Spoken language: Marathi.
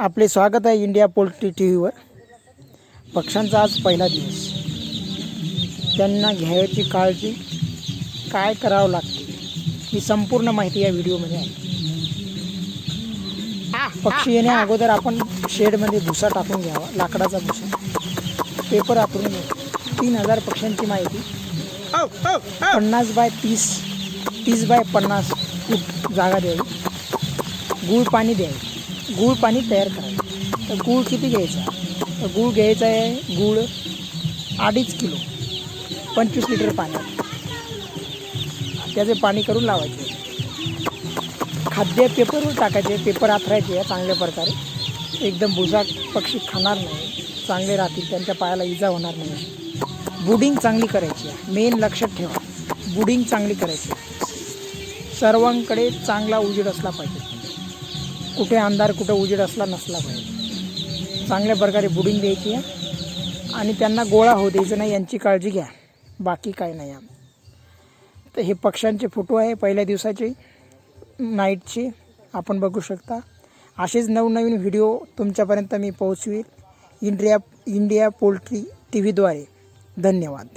आपले स्वागत आहे इंडिया पोल्ट्री टीव्हीवर। पक्ष्यांचा आज पहिला दिवस, त्यांना घ्यायची काळजी, काय करावं लागते ही संपूर्ण माहिती या व्हिडिओमध्ये आहे। पक्षी येण्या अगोदर आपण शेडमध्ये भुसा टाकून घ्यावा, लाकडाचा भुसा, पेपर आतरून घ्यावा। 3000 पक्ष्यांची माहिती, 50 बाय 30, 30 बाय 50 फूट जागा द्यावी। गूळ पाणी द्यावे, गूळ पाणी तयार करायचं। तर गूळ किती घ्यायचा, तर गूळ घ्यायचा आहे, गूळ 2.5 किलो 25 लिटर पाण्यात त्याचे पाणी करून लावायचे। खाद्य पेपरवर टाकायचे, पेपर आथरायचे चांगल्या प्रकारे, एकदम भुसा पक्षी खाणार नाही, चांगले राहतील, त्यांच्या पायाला इजा होणार नाही। ब्रूडिंग चांगली करायची आहे, मेन लक्षात ठेवा, ब्रूडिंग चांगली करायची। सर्वांकडे चांगला उजेड असला पाहिजे, कुठे अंधार कुठे उजेड असला नसला पाहिजे। चांगल्या प्रकारे ब्रूडिंग द्यायची आहे आणि त्यांना गोळा होऊ द्यायचं नाही, यांची काळजी घ्या, बाकी काय नाही। तर हे पक्ष्यांचे फोटो आहे पहिल्या दिवसाचे, नाईटचे, आपण बघू शकता। असेच नवनवीन व्हिडिओ तुमच्यापर्यंत मी पोहोचवेल इंडिया पोल्ट्री टीव्हीद्वारे। धन्यवाद।